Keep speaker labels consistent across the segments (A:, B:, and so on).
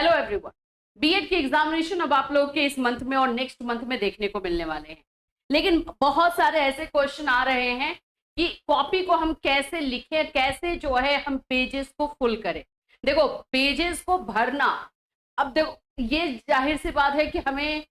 A: Hello everyone. BEd की examination अब आप लोगों के इस मंथ में और नेक्स्ट मंथ में देखने को मिलने वाले हैं, लेकिन बहुत सारे ऐसे क्वेश्चन आ रहे हैं कि कॉपी को हम कैसे लिखें, कैसे जो है हम पेजेस को फुल करें। देखो, पेजेस को भरना, अब देखो ये जाहिर सी बात है कि हमें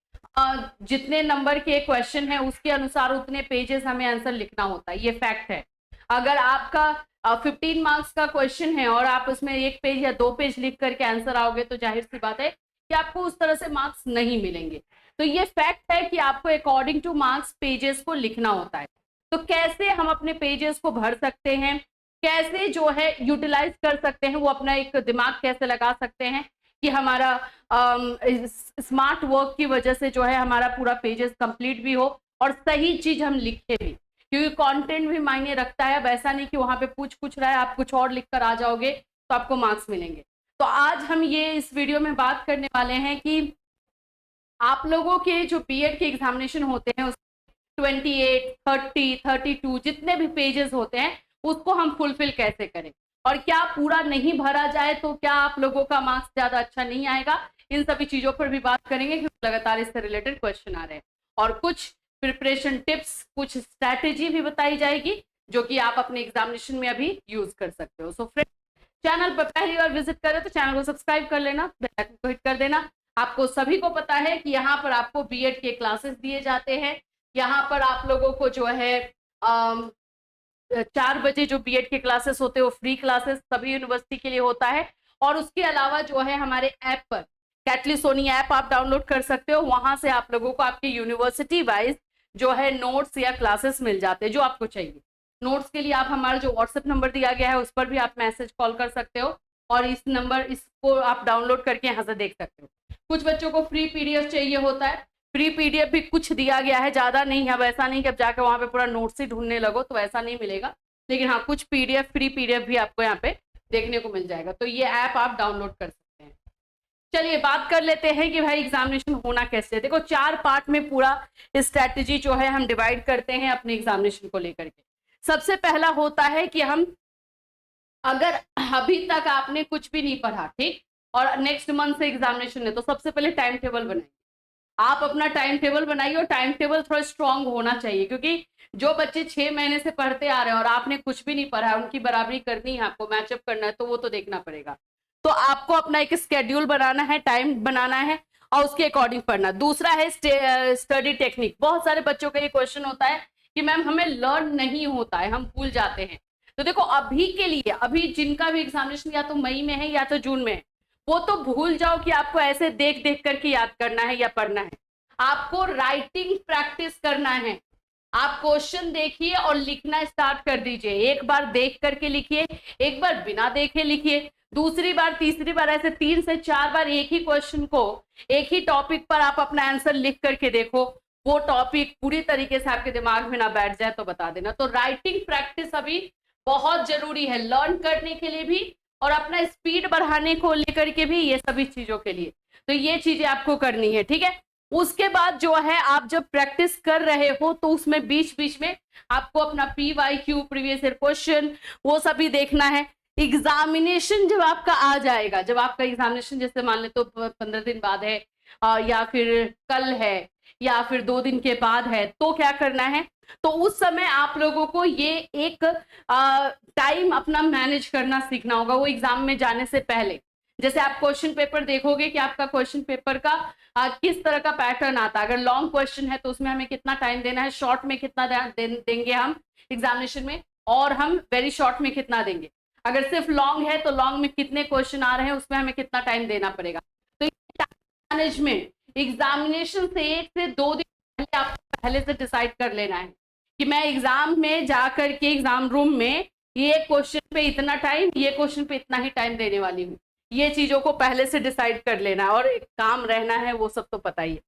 A: जितने नंबर के क्वेश्चन है उसके अनुसार उतने पेजेस हमें आंसर लिखना होता है, ये फैक्ट है। अगर आपका 15 मार्क्स का क्वेश्चन है और आप उसमें 1 पेज या 2 पेज लिख करके आंसर आओगे तो जाहिर सी बात है कि आपको उस तरह से मार्क्स नहीं मिलेंगे। तो ये फैक्ट है कि आपको अकॉर्डिंग टू मार्क्स पेजेस को लिखना होता है। तो कैसे हम अपने पेजेस को भर सकते हैं, कैसे जो है यूटिलाइज कर सकते हैं, वो अपना एक दिमाग कैसे लगा सकते हैं कि हमारा स्मार्ट वर्क की वजह से जो है हमारा पूरा पेजेस कंप्लीट भी हो और सही चीज हम लिखे भी, क्योंकि कंटेंट भी मायने रखता है। अब ऐसा नहीं कि वहां पे पूछ रहा है आप कुछ और लिखकर आ जाओगे तो आपको मार्क्स मिलेंगे। तो आज हम ये इस वीडियो में बात करने वाले हैं कि आप लोगों के जो बीएड के एग्जामिनेशन होते हैं 28, 30, 32 जितने भी पेजेस होते हैं उसको हम फुलफिल कैसे करें, और क्या पूरा नहीं भरा जाए तो क्या आप लोगों का मार्क्स ज्यादा अच्छा नहीं आएगा। इन सभी चीजों पर भी बात करेंगे क्योंकि लगातार इससे रिलेटेड क्वेश्चन आ रहे हैं, और कुछ प्रिपरेशन टिप्स, कुछ स्ट्रैटेजी भी बताई जाएगी जो कि आप अपने एग्जामिनेशन में अभी यूज कर सकते हो। सो फ्रेंड्स, चैनल पर पहली बार विजिट करें तो चैनल को सब्सक्राइब कर लेना, बेल आइकन को हिट कर देना। आपको सभी को पता है कि यहाँ पर आपको बीएड के क्लासेस दिए जाते हैं। यहाँ पर आप लोगों को जो है 4 बजे जो बीएड के क्लासेस होते हैं वो फ्री क्लासेस सभी यूनिवर्सिटी के लिए होता है। और उसके अलावा जो है हमारे ऐप पर कैटली सोनी ऐप आप डाउनलोड कर सकते हो, वहां से आप लोगों को आपके यूनिवर्सिटी वाइज जो है नोट्स या क्लासेस मिल जाते हैं जो आपको चाहिए। नोट्स के लिए आप हमारा जो व्हाट्सएप नंबर दिया गया है उस पर भी आप मैसेज कॉल कर सकते हो और इसको आप डाउनलोड करके यहाँ से देख सकते हो। कुछ बच्चों को फ्री पीडीएफ चाहिए होता है, फ्री पीडीएफ भी कुछ दिया गया है, ज्यादा नहीं है। अब ऐसा नहीं कि अब जाकर वहां पे पूरा नोट्स ही ढूंढने लगो, तो ऐसा नहीं मिलेगा, लेकिन हाँ कुछ पीडीएफ, फ्री पीडीएफ भी आपको यहाँ पे देखने को मिल जाएगा। तो ये ऐप आप डाउनलोड कर सकते हैं। चलिए बात कर लेते हैं कि भाई एग्जामिनेशन होना कैसे है। देखो 4 पार्ट में पूरा स्ट्रैटेजी जो है हम डिवाइड करते हैं अपने एग्जामिनेशन को लेकर के। सबसे पहला होता है कि हम, अगर अभी तक आपने कुछ भी नहीं पढ़ा, ठीक, और नेक्स्ट मंथ से एग्जामिनेशन है, तो सबसे पहले टाइम टेबल बनाइए। आप अपना टाइम टेबल बनाइए और टाइम टेबल थोड़ा स्ट्रांग होना चाहिए, क्योंकि जो बच्चे 6 महीने से पढ़ते आ रहे हैं और आपने कुछ भी नहीं पढ़ा है, उनकी बराबरी करनी है, आपको मैचअप करना है, तो वो तो देखना पड़ेगा। तो आपको अपना एक स्केड्यूल बनाना है, टाइम बनाना है और उसके अकॉर्डिंग पढ़ना। दूसरा है स्टडी टेक्निक। बहुत सारे बच्चों का ये क्वेश्चन होता है कि मैम हमें लर्न नहीं होता है, हम भूल जाते हैं। तो देखो अभी के लिए, अभी जिनका भी एग्जामिनेशन या तो मई में है या तो जून में है, वो तो भूल जाओ कि आपको ऐसे देख देख करके याद करना है या पढ़ना है। आपको राइटिंग प्रैक्टिस करना है। आप क्वेश्चन देखिए और लिखना स्टार्ट कर दीजिए। एक बार देख करके लिखिए, एक बार बिना देखे लिखिए, दूसरी बार, तीसरी बार, ऐसे 3 से 4 बार एक ही क्वेश्चन को, एक ही टॉपिक पर आप अपना आंसर लिख करके देखो। वो टॉपिक पूरी तरीके से आपके दिमाग में ना बैठ जाए तो बता देना। तो राइटिंग प्रैक्टिस अभी बहुत जरूरी है, लर्न करने के लिए भी और अपना स्पीड बढ़ाने को लेकर के भी, ये सभी चीजों के लिए। तो ये चीजें आपको करनी है, ठीक है। उसके बाद जो है आप जब प्रैक्टिस कर रहे हो तो उसमें बीच बीच में आपको अपना PYQ, प्रीवियस ईयर क्वेश्चन, वो सभी देखना है। एग्जामिनेशन जब आपका आ जाएगा, जब आपका एग्जामिनेशन जैसे मान ले तो 15 दिन बाद है या फिर कल है या फिर 2 दिन के बाद है, तो क्या करना है, तो उस समय आप लोगों को ये एक टाइम अपना मैनेज करना सीखना होगा वो एग्जाम में जाने से पहले। जैसे आप क्वेश्चन पेपर देखोगे कि आपका क्वेश्चन पेपर का किस तरह का पैटर्न आता है। अगर लॉन्ग क्वेश्चन है तो उसमें हमें कितना टाइम देना है, शॉर्ट में कितना देंगे हम एग्जामिनेशन में, और हम वेरी शॉर्ट में कितना देंगे। अगर सिर्फ लॉन्ग है तो लॉन्ग में कितने क्वेश्चन आ रहे हैं, उसमें हमें कितना टाइम देना पड़ेगा। तो टाइम मैनेजमेंट एग्जामिनेशन से 1 से 2 दिन पहले आपको पहले से डिसाइड कर लेना है कि मैं एग्जाम में जाकर के एग्जाम रूम में ये क्वेश्चन पे इतना टाइम, ये क्वेश्चन पे इतना ही टाइम देने वाली हूँ। ये चीजों को पहले से डिसाइड कर लेना है और एक काम रहना है, वो सब तो पता ही है।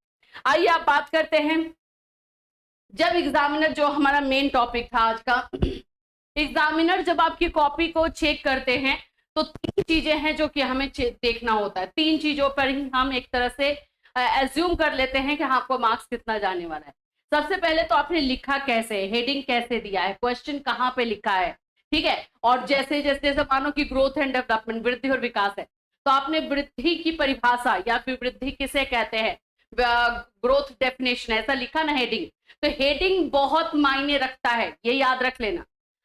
A: आइए आप बात करते हैं, जब एग्जामिनर, जो हमारा मेन टॉपिक था आज का, एग्जामिनर जब आपकी कॉपी को चेक करते हैं तो 3 चीजें हैं जो कि हमें देखना होता है। 3 चीजों पर ही हम एक तरह से एज्यूम कर लेते हैं कि हाँ आपको मार्क्स कितना जाने वाला है। सबसे पहले तो आपने लिखा कैसे, हेडिंग कैसे दिया है, क्वेश्चन कहाँ पे लिखा है, ठीक है। और जैसे जैसे जैसे मानो कि ग्रोथ एंड डेवलपमेंट, वृद्धि और विकास है, तो आपने वृद्धि की परिभाषा या फिर वृद्धि किसे कहते हैं, ग्रोथ डेफिनेशन ऐसा लिखा ना हेडिंग। तो हेडिंग बहुत मायने रखता है, ये याद रख लेना।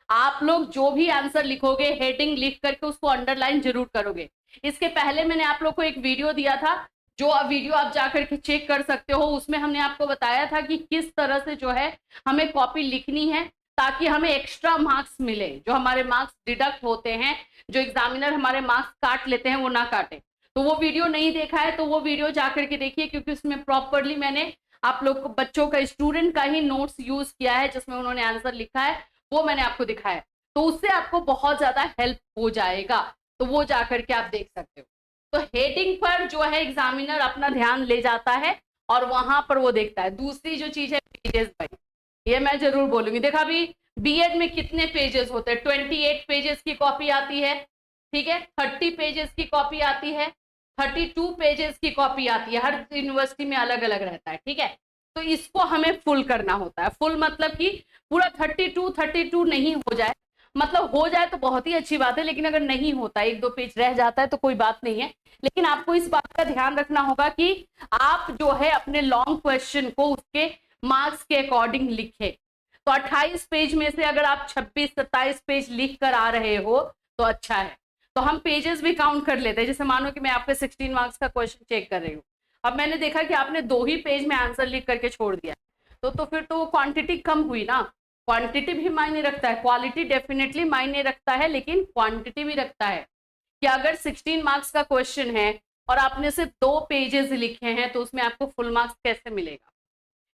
A: आप लोग जो भी आंसर लिखोगे हेडिंग लिख करके उसको अंडरलाइन जरूर करोगे। इसके पहले मैंने आप लोग को एक वीडियो दिया था, जो वीडियो आप जाकर के चेक कर सकते हो। उसमें हमने आपको बताया था कि किस तरह से जो है हमें कॉपी लिखनी है ताकि हमें एक्स्ट्रा मार्क्स मिले। जो हमारे मार्क्स डिडक्ट होते हैं, जो एग्जामिनर हमारे मार्क्स काट लेते हैं, वो ना काटे। तो वो वीडियो नहीं देखा है तो वो वीडियो जाकर के देखिए, क्योंकि उसमें प्रॉपरली मैंने आप लोग को, बच्चों का, स्टूडेंट का ही नोट्स यूज किया है जिसमें उन्होंने आंसर लिखा है, वो मैंने आपको दिखाया। तो उससे आपको बहुत ज्यादा हेल्प हो जाएगा, तो वो जाकर के आप देख सकते हो। तो हेडिंग पर जो है एग्जामिनर अपना ध्यान ले जाता है और वहां पर वो देखता है। दूसरी जो चीज है पेजेस, भाई ये मैं जरूर बोलूंगी। देखा अभी बीएड में कितने पेजेस होते हैं, 28 पेजेस की कॉपी आती है, ठीक है, 30 पेजेस की कॉपी आती है, 32 पेजेस की कॉपी आती है, हर यूनिवर्सिटी में अलग अलग रहता है, ठीक है। तो इसको हमें फुल करना होता है। फुल मतलब कि पूरा 32 नहीं हो जाए, मतलब हो जाए तो बहुत ही अच्छी बात है, लेकिन अगर नहीं होता, 1-2 पेज रह जाता है तो कोई बात नहीं है। लेकिन आपको इस बात का ध्यान रखना होगा कि आप जो है अपने लॉन्ग क्वेश्चन को उसके मार्क्स के अकॉर्डिंग लिखे। तो 28 पेज में से अगर आप 26-27 पेज लिख कर आ रहे हो तो अच्छा है। तो हम पेजेस भी काउंट कर लेते हैं। जैसे मानो कि मैं आपके 16 मार्क्स का क्वेश्चन चेक कर रही हूँ, अब मैंने देखा कि आपने 2 ही पेज में आंसर लिख करके छोड़ दिया, तो फिर तो क्वांटिटी कम हुई ना। क्वांटिटी भी मायने रखता है, क्वालिटी डेफिनेटली मायने रखता है, लेकिन क्वांटिटी भी रखता है। कि अगर 16 मार्क्स का क्वेश्चन है और आपने सिर्फ 2 पेजेस लिखे हैं तो उसमें आपको फुल मार्क्स कैसे मिलेगा?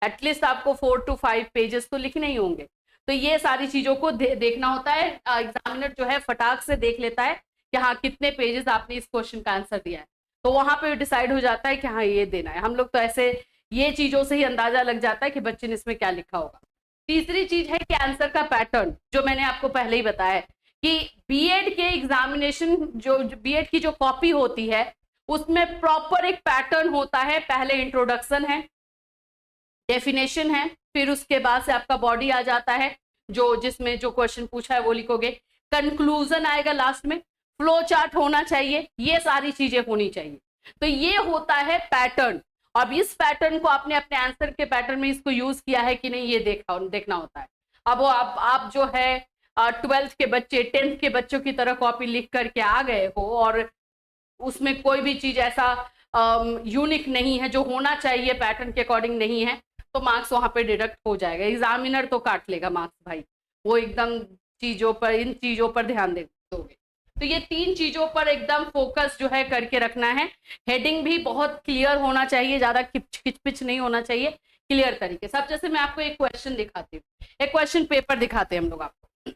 A: एटलीस्ट आपको 4 to 5 पेजेस तो लिखने ही होंगे। तो ये सारी चीजों को देखना होता है। एग्जामिनर जो है फटाक से देख लेता है कि हाँ कितने पेजेस आपने इस क्वेश्चन का आंसर दिया है, तो वहां पे डिसाइड हो जाता है कि हाँ ये देना है। हम लोग तो ऐसे ये चीजों से ही अंदाजा लग जाता है कि बच्चे ने इसमें क्या लिखा होगा। तीसरी चीज है कि आंसर का पैटर्न, जो मैंने आपको पहले ही बताया है कि बीएड के एग्जामिनेशन, जो बीएड की जो कॉपी होती है उसमें प्रॉपर एक पैटर्न होता है। पहले इंट्रोडक्शन है, डेफिनेशन है, फिर उसके बाद से आपका बॉडी आ जाता है, जो जिसमें जो क्वेश्चन पूछा है वो लिखोगे, कंक्लूजन आएगा लास्ट में, फ्लो चार्ट होना चाहिए, ये सारी चीजें होनी चाहिए। तो ये होता है पैटर्न। अब इस पैटर्न को आपने अपने आंसर के पैटर्न में इसको यूज किया है कि नहीं, ये देखना होता है। अब वो आप जो है 12th के बच्चे, 10th के बच्चों की तरह कॉपी लिख करके आ गए हो और उसमें कोई भी चीज ऐसा यूनिक नहीं है, जो होना चाहिए पैटर्न के अकॉर्डिंग नहीं है, तो मार्क्स वहां पे डिडक्ट हो जाएगा। एग्जामिनर तो काट लेगा मार्क्स भाई, वो एकदम चीजों पर, इन चीजों पर ध्यान दोगे। तो ये 3 चीजों पर एकदम फोकस जो है करके रखना है। हेडिंग भी बहुत क्लियर होना चाहिए, ज्यादा खिचपिच नहीं होना चाहिए, क्लियर तरीके से। अब जैसे मैं आपको एक क्वेश्चन दिखाती हूँ, एक क्वेश्चन पेपर दिखाते हैं हम लोग आपको।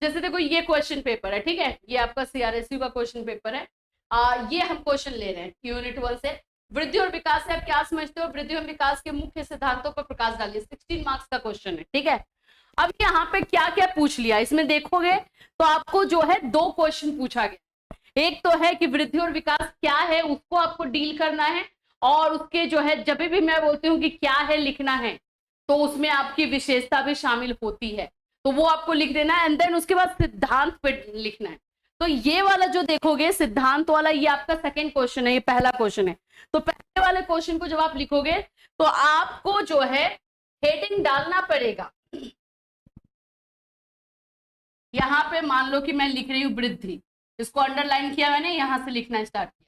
A: जैसे देखो ये क्वेश्चन पेपर है, ठीक है, ये आपका सीआरएसयू का क्वेश्चन पेपर है। ये हम क्वेश्चन ले रहे हैं यूनिट 1 से। वृद्धि और विकास से आप क्या समझते हो? वृद्धि और विकास के मुख्य सिद्धांतों पर प्रकाश डालिए। 16 मार्क्स का क्वेश्चन है, ठीक है। अब यहाँ पे क्या क्या पूछ लिया, इसमें देखोगे तो आपको जो है 2 क्वेश्चन पूछा गया। एक तो है कि वृद्धि और विकास क्या है, उसको आपको डील करना है, और उसके जो है, जब भी मैं बोलती हूँ कि क्या है लिखना है, तो उसमें आपकी विशेषता भी शामिल होती है, तो वो आपको लिख देना है। एंड देन उसके बाद सिद्धांत पे लिखना है। तो ये वाला जो देखोगे सिद्धांत वाला, ये आपका सेकंड क्वेश्चन है, ये पहला क्वेश्चन है। तो पहले वाले क्वेश्चन को जब आप लिखोगे तो आपको जो है हेडिंग डालना पड़ेगा। यहां पे मान लो कि मैं लिख रही हूं वृद्धि, इसको अंडरलाइन किया मैंने, यहां से लिखना स्टार्ट किया।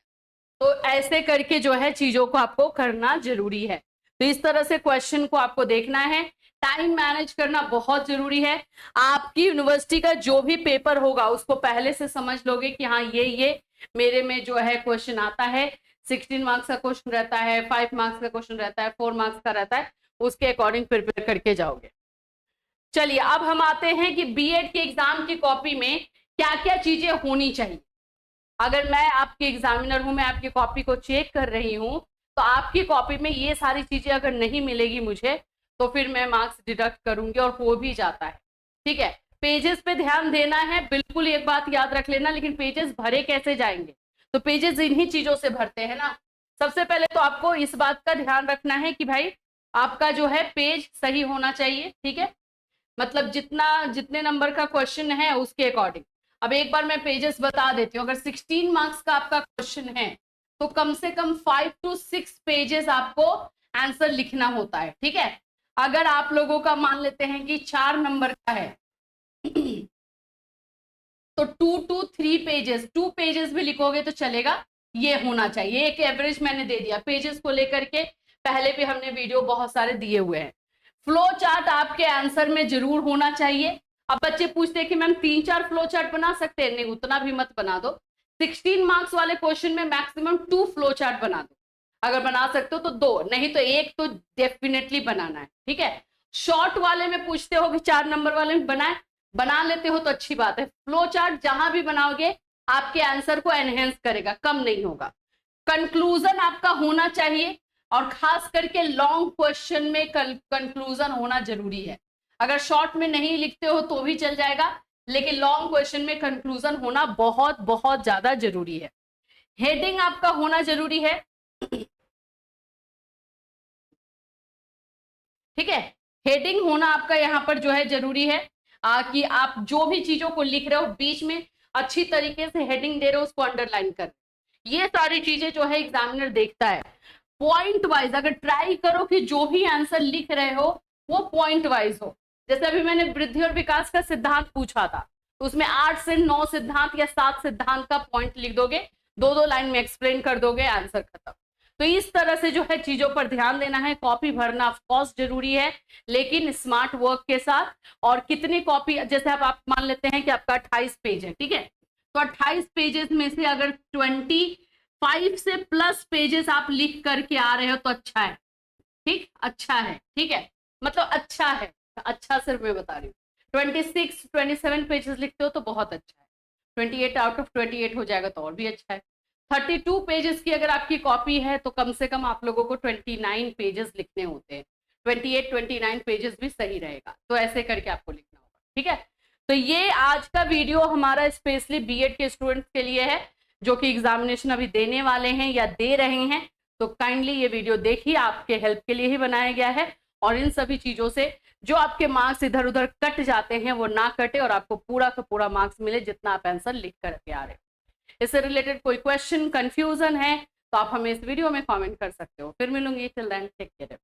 A: तो ऐसे करके जो है चीजों को आपको करना जरूरी है। तो इस तरह से क्वेश्चन को आपको देखना है। टाइम मैनेज करना बहुत जरूरी है। आपकी यूनिवर्सिटी का जो भी पेपर होगा उसको पहले से समझ लोगे कि हाँ ये मेरे में जो है क्वेश्चन आता है। 16 मार्क्स का क्वेश्चन रहता है, 5 मार्क्स का क्वेश्चन रहता है, 4 मार्क्स का रहता है, उसके अकॉर्डिंग प्रिपेयर करके जाओगे। चलिए अब हम आते हैं कि बीएड के एग्जाम की कॉपी में क्या क्या चीजें होनी चाहिए। अगर मैं आपकी एग्जामिनर हूं, मैं आपकी कॉपी को चेक कर रही हूं, तो आपकी कॉपी में ये सारी चीजें अगर नहीं मिलेगी मुझे, तो फिर मैं मार्क्स डिडक्ट करूंगी, और हो भी जाता है, ठीक है। पेजेस पे ध्यान देना है, बिल्कुल एक बात याद रख लेना। लेकिन पेजेस भरे कैसे जाएंगे? तो पेजेस इन्हीं चीजों से भरते हैं ना। सबसे पहले तो आपको इस बात का ध्यान रखना है कि भाई आपका जो है पेज सही होना चाहिए, ठीक है, मतलब जितने नंबर का क्वेश्चन है उसके अकॉर्डिंग। अब एक बार मैं पेजेस बता देती हूँ। अगर 16 मार्क्स का आपका क्वेश्चन है तो कम से कम 5 to 6 पेजेस आपको आंसर लिखना होता है, ठीक है। अगर आप लोगों का मान लेते हैं कि 4 नंबर का है तो 2 to 3 पेजेस, 2 पेजेस भी लिखोगे तो चलेगा, ये होना चाहिए। एक एवरेज मैंने दे दिया पेजेस को लेकर के, पहले भी हमने वीडियो बहुत सारे दिए हुए हैं। फ्लो चार्ट आपके आंसर में जरूर होना चाहिए। अब बच्चे पूछते हैं कि मैम 3-4 फ्लो चार्ट बना सकते हैं, नहीं उतना भी मत बना दो। 16 मार्क्स वाले क्वेश्चन में मैक्सिमम 2 फ्लो चार्ट बना दो, अगर बना सकते हो तो 2, नहीं तो 1 तो डेफिनेटली बनाना है, ठीक है। शॉर्ट वाले में पूछते हो कि 4 नंबर वाले में बना लेते हो तो अच्छी बात है। फ्लो चार्ट जहां भी बनाओगे आपके आंसर को एनहेंस करेगा, कम नहीं होगा। कंक्लूजन आपका होना चाहिए, और खास करके लॉन्ग क्वेश्चन में कंक्लूजन होना जरूरी है। अगर शॉर्ट में नहीं लिखते हो तो भी चल जाएगा, लेकिन लॉन्ग क्वेश्चन में कंक्लूजन होना बहुत बहुत ज्यादा जरूरी है। हेडिंग आपका होना जरूरी है, ठीक है। हेडिंग होना आपका यहाँ पर जो है जरूरी है, कि आप जो भी चीजों को लिख रहे हो बीच में अच्छी तरीके से हेडिंग दे रहे हो, उसको अंडरलाइन कर, ये सारी चीजें जो है एग्जामिनर देखता है। पॉइंट वाइज अगर ट्राई करो कि जो भी आंसर लिख रहे हो वो पॉइंट वाइज हो। जैसे अभी मैंने वृद्धि और विकास का सिद्धांत पूछा था, तो उसमें 8 से 9 सिद्धांत या 7 सिद्धांत का पॉइंट लिख दोगे, 2-2 लाइन में एक्सप्लेन कर दोगे, आंसर खत्म। तो इस तरह से जो है चीजों पर ध्यान देना है। कॉपी भरना ऑफ कोर्स जरूरी है, लेकिन स्मार्ट वर्क के साथ। और कितनी कॉपी, जैसे आप मान लेते हैं कि आपका 28 पेज है, ठीक है, तो 28 पेजेस में से अगर 25 से प्लस पेजेस आप लिख करके आ रहे हो तो अच्छा है, ठीक, अच्छा है, ठीक है, मतलब अच्छा है, अच्छा सिर्फ मैं बता रही हूँ। 26-27 पेजेस लिखते हो तो बहुत अच्छा है, 28 आउट ऑफ 28 हो जाएगा तो और भी अच्छा है। 32 पेजेस की अगर आपकी कॉपी है तो कम से कम आप लोगों को 29 पेजेस लिखने होते हैं, 28-29 पेजेस भी सही रहेगा। तो ऐसे करके आपको लिखना होगा, ठीक है। तो ये आज का वीडियो हमारा स्पेशली बीएड के स्टूडेंट्स के लिए है, जो कि एग्जामिनेशन अभी देने वाले हैं या दे रहे हैं। तो काइंडली ये वीडियो देखिए, आपके हेल्प के लिए ही बनाया गया है, और इन सभी चीजों से जो आपके मार्क्स इधर उधर कट जाते हैं वो ना कटे, और आपको पूरा का पूरा मार्क्स मिले जितना आप आंसर लिख करके आ रहे हो। इससे रिलेटेड कोई क्वेश्चन, कंफ्यूजन है तो आप हमें इस वीडियो में कमेंट कर सकते हो। फिर मिलूंगी, टिल देन टेक केयर।